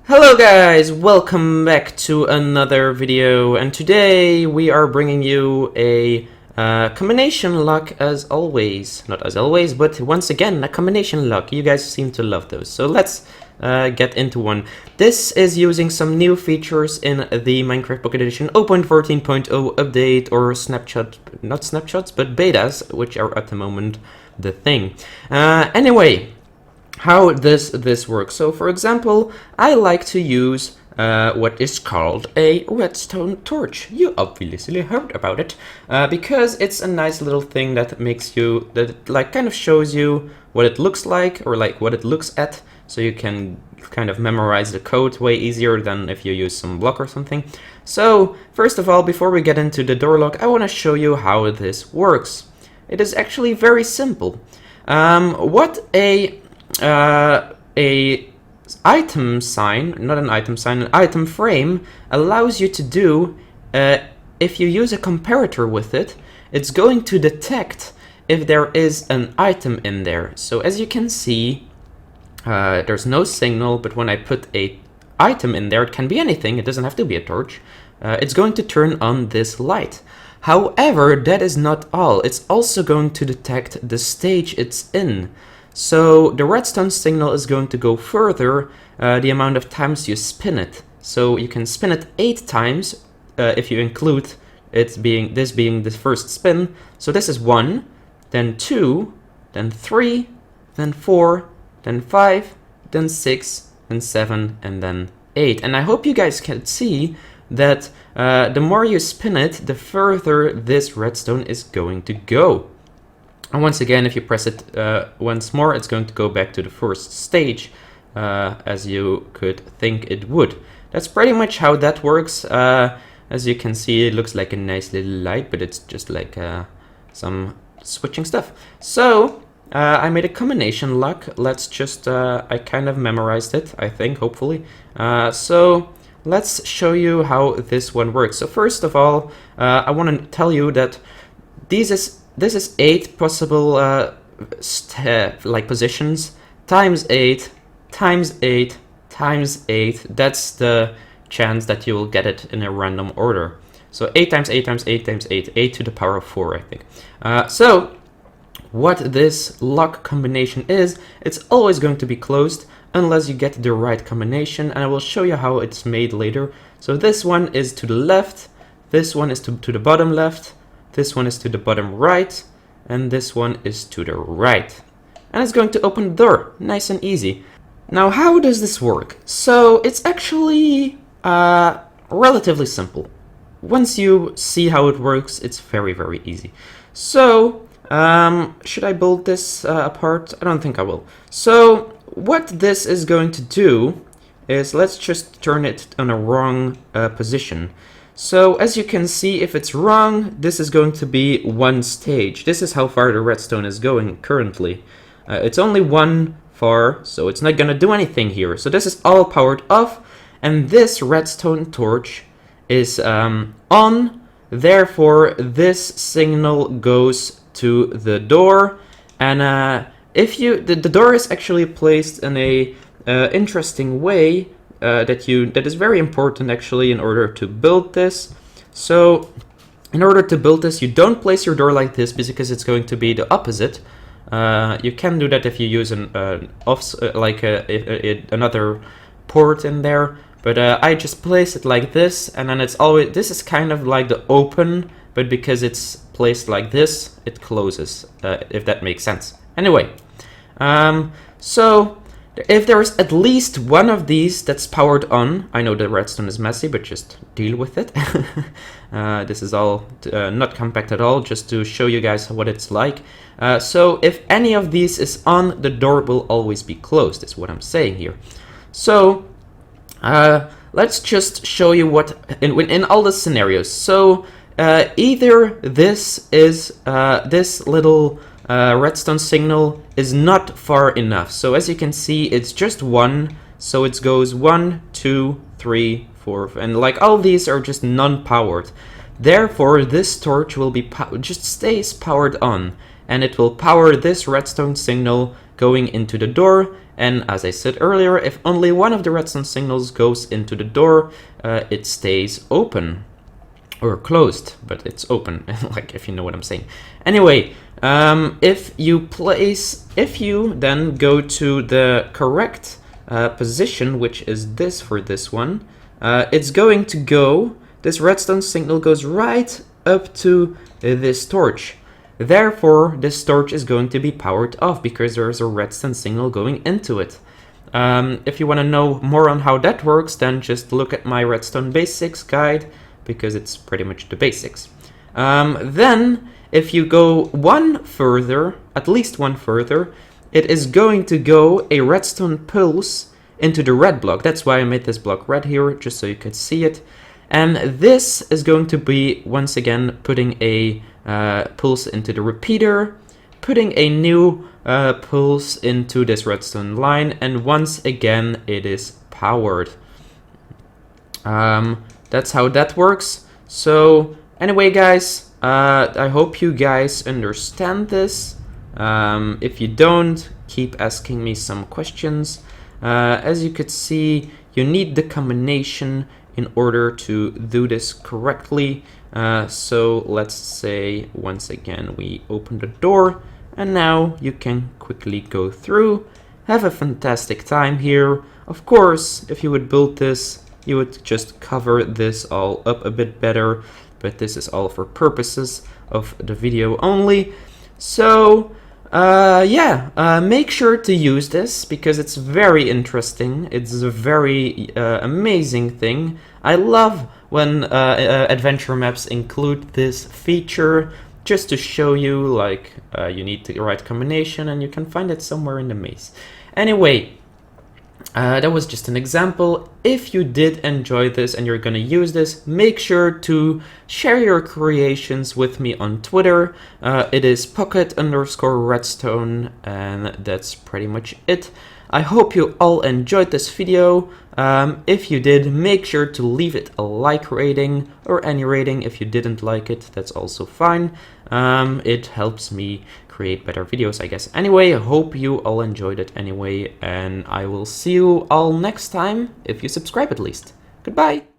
Hello guys, welcome back to another video, and today we are bringing you a combination lock as always. Not as always, but once again a combination lock. You guys seem to love those, so let's get into one. This is using some new features in the Minecraft Pocket Edition 0.14.0 update, or snapshot, not snapshots, but betas, which are at the moment the thing. Anyway, how does this work? So for example, I like to use what is called a redstone torch. You obviously heard about it because it's a nice little thing that makes you, that like kind of shows you what it looks like, or like what it looks at, so you can kind of memorize the code way easier than if you use some block or something. So first of all, before we get into the door lock, I want to show you how this works. It is actually very simple. What a item sign, not an item sign, an item frame allows you to do, if you use a comparator with it, it's going to detect if there is an item in there. So as you can see, there's no signal, but when I put a item in there, it can be anything, it doesn't have to be a torch, it's going to turn on this light. However, that is not all. It's also going to detect the stage it's in. So the redstone signal is going to go further the amount of times you spin it. So you can spin it 8 times if you include it being the first spin. So this is 1, then 2, then 3, then 4, then 5, then 6, then 7, and then 8. And I hope you guys can see that the more you spin it, the further this redstone is going to go. And once again, if you press it once more, it's going to go back to the first stage, as you could think it would. That's pretty much how that works. As you can see, it looks like a nice little light, but it's just like some switching stuff. So I made a combination lock. Let's just, I kind of memorized it, I think, hopefully. So let's show you how this one works. So first of all, I want to tell you that this is 8 possible like positions times 8 times 8 times 8. That's the chance that you will get it in a random order. So 8 times 8 times 8 times 8, 8 to the power of 4, I think. So what this lock combination is, it's always going to be closed unless you get the right combination, and I will show you how it's made later. So this one is to the left, this one is to the bottom left, this one is to the bottom right, and this one is to the right. And it's going to open the door, nice and easy. Now, how does this work? So it's actually relatively simple. Once you see how it works, it's very, very easy. So, should I build this apart? I don't think I will. So, what this is going to do is, let's just turn it on a wrong position. So as you can see, if it's wrong, this is going to be one stage. This is how far the redstone is going currently. It's only one far, so it's not going to do anything here. So this is all powered off, and this redstone torch is on. Therefore, this signal goes to the door, and if you the door is actually placed in a interesting way. That is very important actually in order to build this. So in order to build this, you don't place your door like this because it's going to be the opposite. You can do that if you use an another port in there, but I just place it like this, and then it's always, this is kind of like the open, but because it's placed like this, it closes, if that makes sense. Anyway, so if there's at least one of these that's powered on, I know the redstone is messy, but just deal with it. This is all not compact at all, just to show you guys what it's like. So if any of these is on, the door will always be closed, is what I'm saying here. So let's just show you what, in all the scenarios. So either this is, this little redstone signal is not far enough. So as you can see, it's just 1, so it goes 1, 2, 3, 4, and like all these are just non-powered. Therefore, this torch will be just stays powered on, and it will power this redstone signal going into the door, And as I said earlier, if only one of the redstone signals goes into the door, it stays open. Or closed, but it's open, like, if you know what I'm saying. Anyway, if you then go to the correct position, which is this for this one, it's going to go, this redstone signal goes right up to this torch. Therefore, this torch is going to be powered off because there's a redstone signal going into it. If you want to know more on how that works, then just look at my redstone basics guide, because it's pretty much the basics. Then, if you go one further, at least one further, it is going to go a redstone pulse into the red block. That's why I made this block red here, just so you could see it. And this is going to be, once again, putting a pulse into the repeater, putting a new pulse into this redstone line, and once again, it is powered. That's how that works. So anyway, guys, I hope you guys understand this. If you don't, keep asking me some questions. As you could see, you need the combination in order to do this correctly. So let's say once again we open the door, and now you can quickly go through. Have a fantastic time here. Of course, if you would build this, you would just cover this all up a bit better, but this is all for purposes of the video only. So make sure to use this because it's very interesting. It's a very amazing thing. I love when adventure maps include this feature, just to show you, like, you need the right combination and you can find it somewhere in the maze. Anyway, that was just an example. If you did enjoy this and you're gonna use this, make sure to share your creations with me on Twitter. It is pocket_redstone, and that's pretty much it. I hope you all enjoyed this video. If you did, make sure to leave it a like rating, or any rating. If you didn't like it, that's also fine. It helps me create better videos, I guess. Anyway, I hope you all enjoyed it anyway, and I will see you all next time, if you subscribe at least. Goodbye!